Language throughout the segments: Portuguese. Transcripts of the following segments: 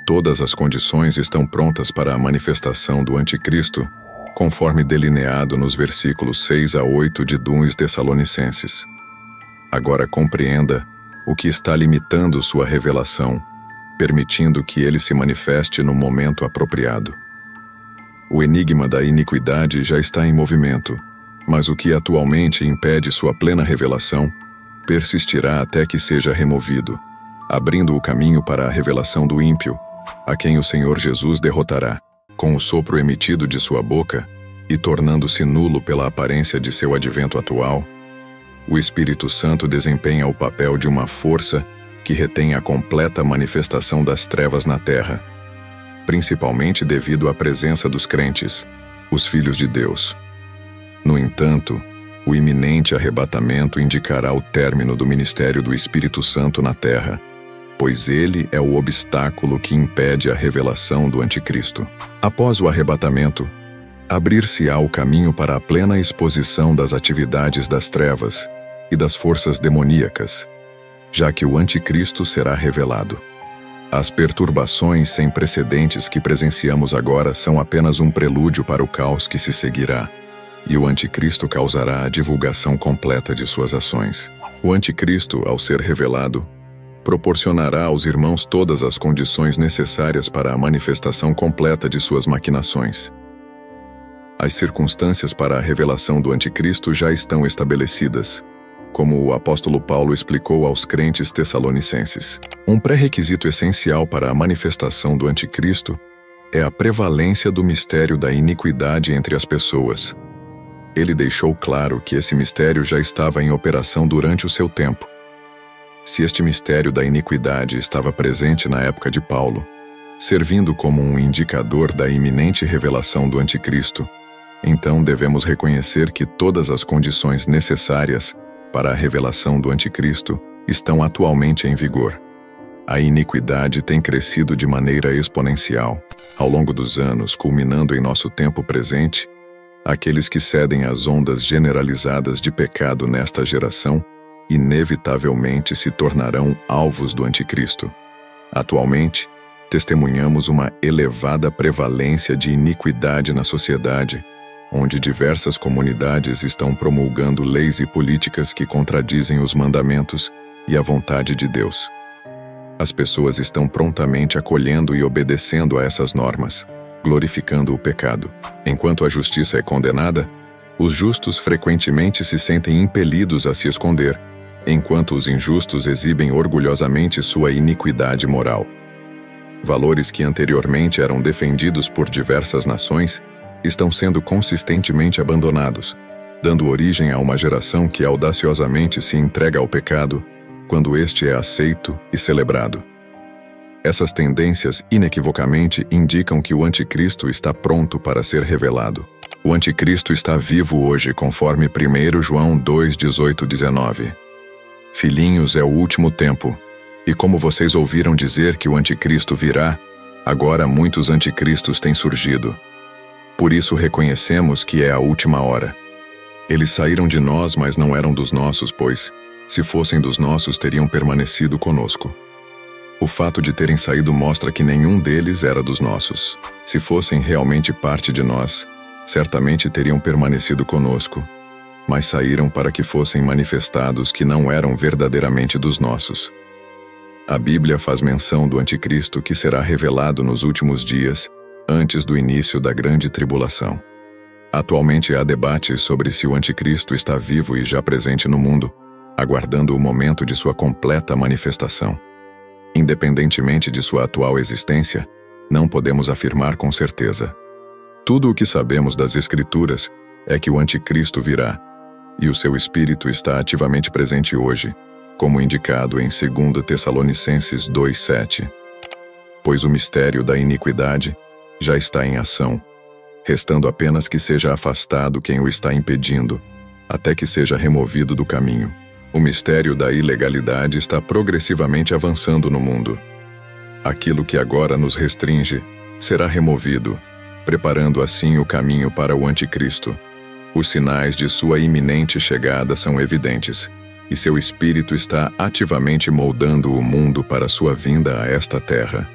Todas as condições estão prontas para a manifestação do Anticristo, conforme delineado nos versículos 6 a 8 de 2 Tessalonicenses. Agora compreenda o que está limitando sua revelação, permitindo que ele se manifeste no momento apropriado. O enigma da iniquidade já está em movimento, mas o que atualmente impede sua plena revelação persistirá até que seja removido, abrindo o caminho para a revelação do ímpio, a quem o Senhor Jesus derrotará, com o sopro emitido de sua boca e tornando-se nulo pela aparência de seu advento atual. O Espírito Santo desempenha o papel de uma força que retém a completa manifestação das trevas na terra, principalmente devido à presença dos crentes, os filhos de Deus. No entanto, o iminente arrebatamento indicará o término do ministério do Espírito Santo na terra, pois ele é o obstáculo que impede a revelação do Anticristo. Após o arrebatamento, abrir-se-á o caminho para a plena exposição das atividades das trevas e das forças demoníacas, já que o Anticristo será revelado. As perturbações sem precedentes que presenciamos agora são apenas um prelúdio para o caos que se seguirá, e o Anticristo causará a divulgação completa de suas ações. O Anticristo, ao ser revelado, proporcionará aos irmãos todas as condições necessárias para a manifestação completa de suas maquinações. As circunstâncias para a revelação do Anticristo já estão estabelecidas, como o apóstolo Paulo explicou aos crentes tessalonicenses. Um pré-requisito essencial para a manifestação do Anticristo é a prevalência do mistério da iniquidade entre as pessoas. Ele deixou claro que esse mistério já estava em operação durante o seu tempo. Se este mistério da iniquidade estava presente na época de Paulo, servindo como um indicador da iminente revelação do Anticristo, então devemos reconhecer que todas as condições necessárias para a revelação do Anticristo estão atualmente em vigor. A iniquidade tem crescido de maneira exponencial, ao longo dos anos, culminando em nosso tempo presente. Aqueles que cedem às ondas generalizadas de pecado nesta geração inevitavelmente se tornarão alvos do Anticristo. Atualmente, testemunhamos uma elevada prevalência de iniquidade na sociedade, onde diversas comunidades estão promulgando leis e políticas que contradizem os mandamentos e a vontade de Deus. As pessoas estão prontamente acolhendo e obedecendo a essas normas, glorificando o pecado. Enquanto a justiça é condenada, os justos frequentemente se sentem impelidos a se esconder, enquanto os injustos exibem orgulhosamente sua iniquidade moral. Valores que anteriormente eram defendidos por diversas nações estão sendo consistentemente abandonados, dando origem a uma geração que audaciosamente se entrega ao pecado quando este é aceito e celebrado. Essas tendências inequivocamente indicam que o Anticristo está pronto para ser revelado. O Anticristo está vivo hoje, conforme 1 João 2, 18, 19. Filhinhos, é o último tempo, e como vocês ouviram dizer que o Anticristo virá, agora muitos anticristos têm surgido. Por isso reconhecemos que é a última hora. Eles saíram de nós, mas não eram dos nossos, pois, se fossem dos nossos, teriam permanecido conosco. O fato de terem saído mostra que nenhum deles era dos nossos. Se fossem realmente parte de nós, certamente teriam permanecido conosco, mas saíram para que fossem manifestados que não eram verdadeiramente dos nossos. A Bíblia faz menção do Anticristo que será revelado nos últimos dias, antes do início da grande tribulação. Atualmente há debate sobre se o Anticristo está vivo e já presente no mundo, aguardando o momento de sua completa manifestação. Independentemente de sua atual existência, não podemos afirmar com certeza. Tudo o que sabemos das Escrituras é que o Anticristo virá, e o seu espírito está ativamente presente hoje, como indicado em 2 Tessalonicenses 2:7. Pois o mistério da iniquidade já está em ação, restando apenas que seja afastado quem o está impedindo, até que seja removido do caminho. O mistério da ilegalidade está progressivamente avançando no mundo. Aquilo que agora nos restringe será removido, preparando assim o caminho para o Anticristo. Os sinais de sua iminente chegada são evidentes, e seu espírito está ativamente moldando o mundo para sua vinda a esta terra.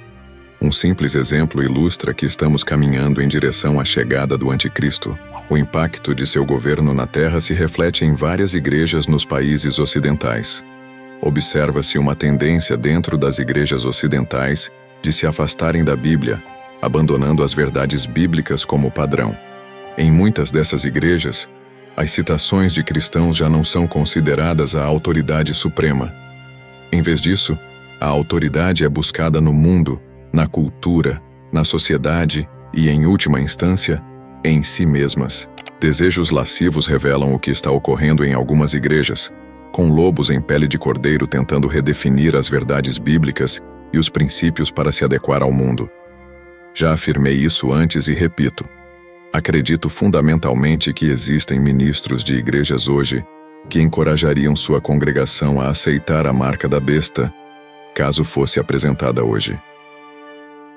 Um simples exemplo ilustra que estamos caminhando em direção à chegada do Anticristo. O impacto de seu governo na Terra se reflete em várias igrejas nos países ocidentais. Observa-se uma tendência dentro das igrejas ocidentais de se afastarem da Bíblia, abandonando as verdades bíblicas como padrão. Em muitas dessas igrejas, as citações de cristãos já não são consideradas a autoridade suprema. Em vez disso, a autoridade é buscada no mundo, na cultura, na sociedade e, em última instância, em si mesmas. Desejos lascivos revelam o que está ocorrendo em algumas igrejas, com lobos em pele de cordeiro tentando redefinir as verdades bíblicas e os princípios para se adequar ao mundo. Já afirmei isso antes e repito. Acredito fundamentalmente que existem ministros de igrejas hoje que encorajariam sua congregação a aceitar a marca da besta, caso fosse apresentada hoje.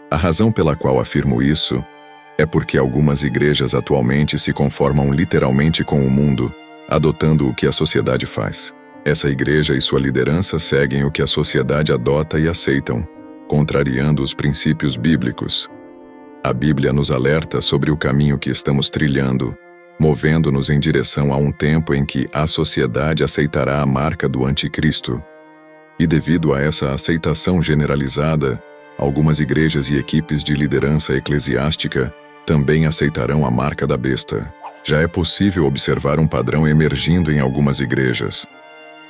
A razão pela qual afirmo isso é porque algumas igrejas atualmente se conformam literalmente com o mundo, adotando o que a sociedade faz. Essa igreja e sua liderança seguem o que a sociedade adota e aceitam, contrariando os princípios bíblicos. A Bíblia nos alerta sobre o caminho que estamos trilhando, movendo-nos em direção a um tempo em que a sociedade aceitará a marca do Anticristo. E devido a essa aceitação generalizada, algumas igrejas e equipes de liderança eclesiástica também aceitarão a marca da besta. Já é possível observar um padrão emergindo em algumas igrejas.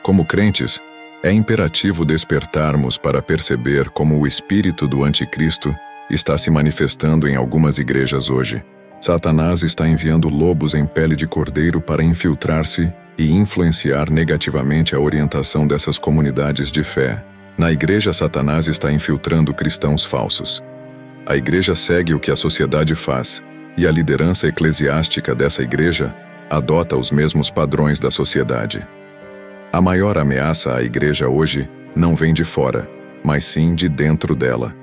Como crentes, é imperativo despertarmos para perceber como o espírito do Anticristo está se manifestando em algumas igrejas hoje. Satanás está enviando lobos em pele de cordeiro para infiltrar-se e influenciar negativamente a orientação dessas comunidades de fé. Na igreja, Satanás está infiltrando cristãos falsos. A igreja segue o que a sociedade faz, e a liderança eclesiástica dessa igreja adota os mesmos padrões da sociedade. A maior ameaça à igreja hoje não vem de fora, mas sim de dentro dela.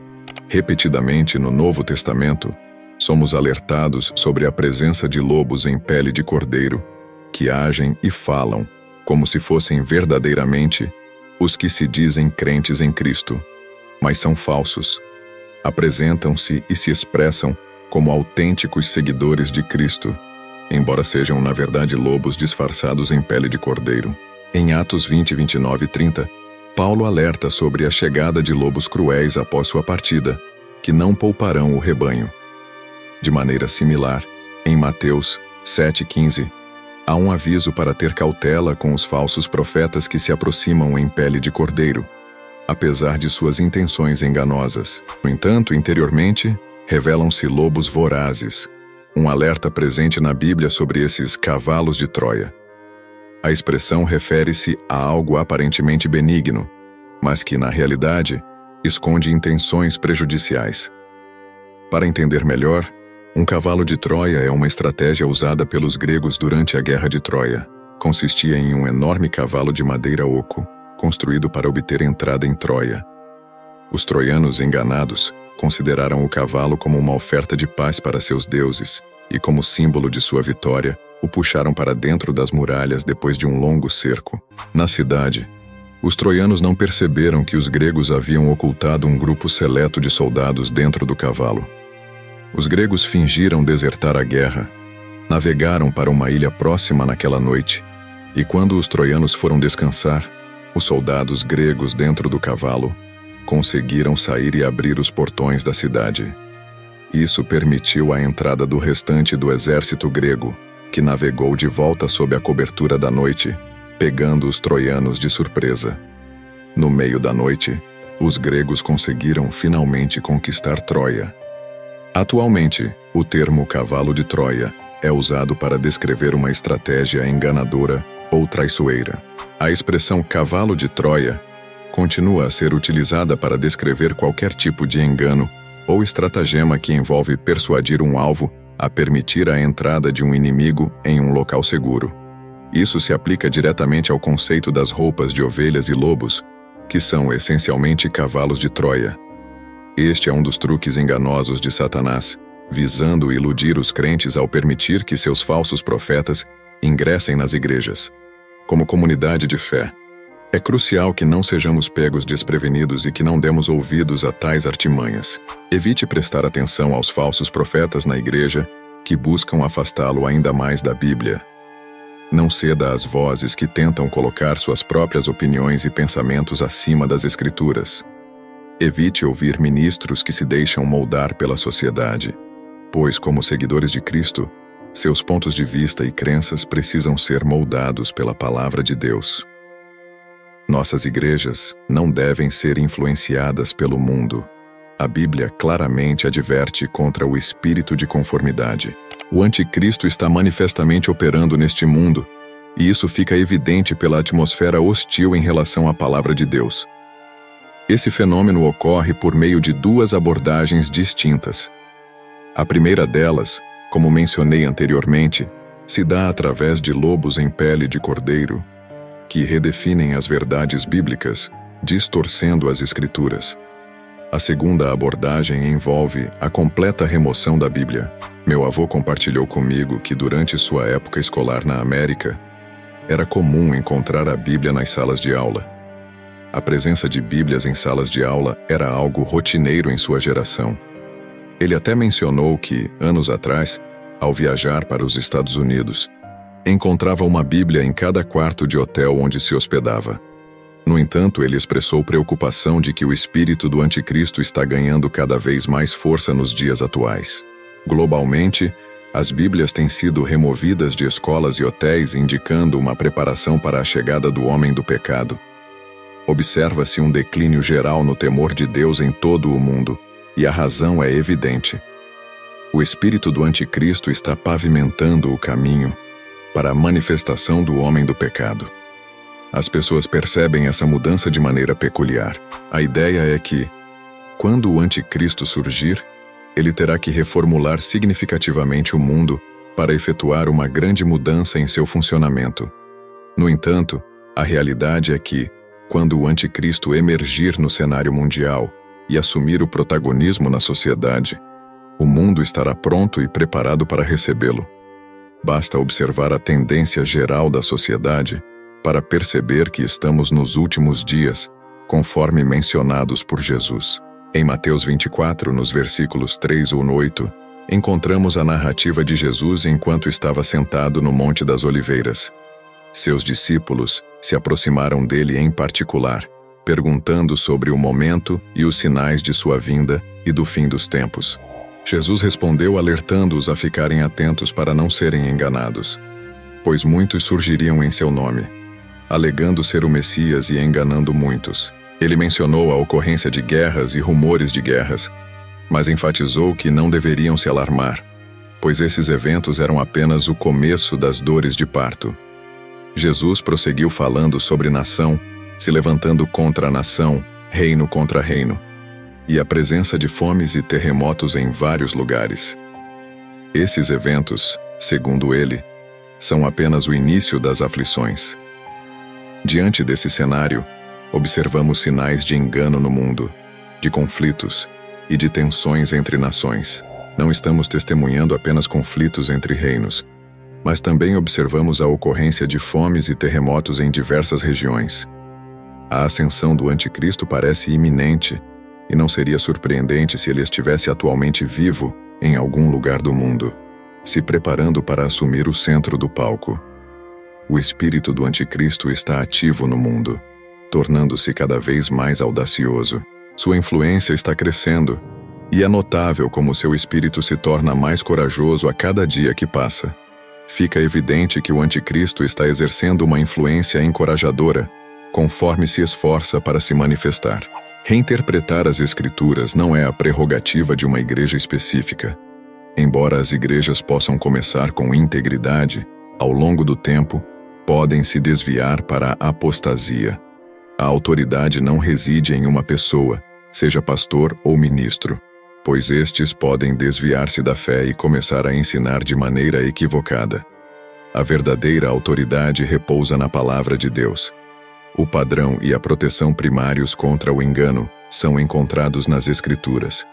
Repetidamente no Novo Testamento, somos alertados sobre a presença de lobos em pele de cordeiro, que agem e falam como se fossem verdadeiramente os que se dizem crentes em Cristo, mas são falsos. Apresentam-se e se expressam como autênticos seguidores de Cristo, embora sejam na verdade lobos disfarçados em pele de cordeiro. Em Atos 20, 29 e 30, Paulo alerta sobre a chegada de lobos cruéis após sua partida, que não pouparão o rebanho. De maneira similar, em Mateus 7,15, há um aviso para ter cautela com os falsos profetas que se aproximam em pele de cordeiro, apesar de suas intenções enganosas. No entanto, interiormente, revelam-se lobos vorazes, um alerta presente na Bíblia sobre esses cavalos de Troia. A expressão refere-se a algo aparentemente benigno, mas que, na realidade, esconde intenções prejudiciais. Para entender melhor, um cavalo de Troia é uma estratégia usada pelos gregos durante a Guerra de Troia. Consistia em um enorme cavalo de madeira oco, construído para obter entrada em Troia. Os troianos, enganados, consideraram o cavalo como uma oferta de paz para seus deuses e, como símbolo de sua vitória, o puxaram para dentro das muralhas depois de um longo cerco. Na cidade, os troianos não perceberam que os gregos haviam ocultado um grupo seleto de soldados dentro do cavalo. Os gregos fingiram desertar a guerra, navegaram para uma ilha próxima naquela noite, e quando os troianos foram descansar, os soldados gregos dentro do cavalo conseguiram sair e abrir os portões da cidade. Isso permitiu a entrada do restante do exército grego, que navegou de volta sob a cobertura da noite, pegando os troianos de surpresa. No meio da noite, os gregos conseguiram finalmente conquistar Troia. Atualmente, o termo cavalo de Troia é usado para descrever uma estratégia enganadora ou traiçoeira. A expressão cavalo de Troia continua a ser utilizada para descrever qualquer tipo de engano ou estratagema que envolve persuadir um alvo a permitir a entrada de um inimigo em um local seguro. Isso se aplica diretamente ao conceito das roupas de ovelhas e lobos, que são essencialmente cavalos de Troia. Este é um dos truques enganosos de Satanás, visando iludir os crentes ao permitir que seus falsos profetas ingressem nas igrejas. Como comunidade de fé, É crucial que não sejamos pegos desprevenidos e que não demos ouvidos a tais artimanhas. Evite prestar atenção aos falsos profetas na igreja que buscam afastá-lo ainda mais da Bíblia. Não ceda às vozes que tentam colocar suas próprias opiniões e pensamentos acima das Escrituras. Evite ouvir ministros que se deixam moldar pela sociedade, pois, como seguidores de Cristo, seus pontos de vista e crenças precisam ser moldados pela Palavra de Deus. Nossas igrejas não devem ser influenciadas pelo mundo. A Bíblia claramente adverte contra o espírito de conformidade. O anticristo está manifestamente operando neste mundo, e isso fica evidente pela atmosfera hostil em relação à Palavra de Deus. Esse fenômeno ocorre por meio de duas abordagens distintas. A primeira delas, como mencionei anteriormente, se dá através de lobos em pele de cordeiro, que redefinem as verdades bíblicas, distorcendo as Escrituras. A segunda abordagem envolve a completa remoção da Bíblia. Meu avô compartilhou comigo que durante sua época escolar na América, era comum encontrar a Bíblia nas salas de aula. A presença de Bíblias em salas de aula era algo rotineiro em sua geração. Ele até mencionou que, anos atrás, ao viajar para os Estados Unidos, encontrava uma Bíblia em cada quarto de hotel onde se hospedava. No entanto, ele expressou preocupação de que o espírito do anticristo está ganhando cada vez mais força nos dias atuais. Globalmente, as Bíblias têm sido removidas de escolas e hotéis, indicando uma preparação para a chegada do homem do pecado. Observa-se um declínio geral no temor de Deus em todo o mundo, e a razão é evidente. O espírito do anticristo está pavimentando o caminho para a manifestação do homem do pecado. As pessoas percebem essa mudança de maneira peculiar. A ideia é que, quando o anticristo surgir, ele terá que reformular significativamente o mundo para efetuar uma grande mudança em seu funcionamento. No entanto, a realidade é que, quando o anticristo emergir no cenário mundial e assumir o protagonismo na sociedade, o mundo estará pronto e preparado para recebê-lo. Basta observar a tendência geral da sociedade para perceber que estamos nos últimos dias, conforme mencionados por Jesus. Em Mateus 24, nos versículos 3 ou 8, encontramos a narrativa de Jesus enquanto estava sentado no Monte das Oliveiras. Seus discípulos se aproximaram dele em particular, perguntando sobre o momento e os sinais de sua vinda e do fim dos tempos. Jesus respondeu alertando-os a ficarem atentos para não serem enganados, pois muitos surgiriam em seu nome, alegando ser o Messias e enganando muitos. Ele mencionou a ocorrência de guerras e rumores de guerras, mas enfatizou que não deveriam se alarmar, pois esses eventos eram apenas o começo das dores de parto. Jesus prosseguiu falando sobre nação, se levantando contra nação, reino contra reino, e a presença de fomes e terremotos em vários lugares. Esses eventos, segundo ele, são apenas o início das aflições. Diante desse cenário, observamos sinais de engano no mundo, de conflitos e de tensões entre nações. Não estamos testemunhando apenas conflitos entre reinos, mas também observamos a ocorrência de fomes e terremotos em diversas regiões. A ascensão do anticristo parece iminente, e não seria surpreendente se ele estivesse atualmente vivo em algum lugar do mundo, se preparando para assumir o centro do palco. O espírito do anticristo está ativo no mundo, tornando-se cada vez mais audacioso. Sua influência está crescendo, e é notável como seu espírito se torna mais corajoso a cada dia que passa. Fica evidente que o anticristo está exercendo uma influência encorajadora, conforme se esforça para se manifestar. Reinterpretar as Escrituras não é a prerrogativa de uma igreja específica. Embora as igrejas possam começar com integridade, ao longo do tempo, podem se desviar para a apostasia. A autoridade não reside em uma pessoa, seja pastor ou ministro, pois estes podem desviar-se da fé e começar a ensinar de maneira equivocada. A verdadeira autoridade repousa na palavra de Deus. O padrão e a proteção primários contra o engano são encontrados nas Escrituras.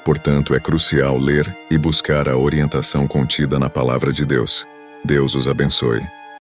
Portanto, é crucial ler e buscar a orientação contida na palavra de Deus. Deus os abençoe.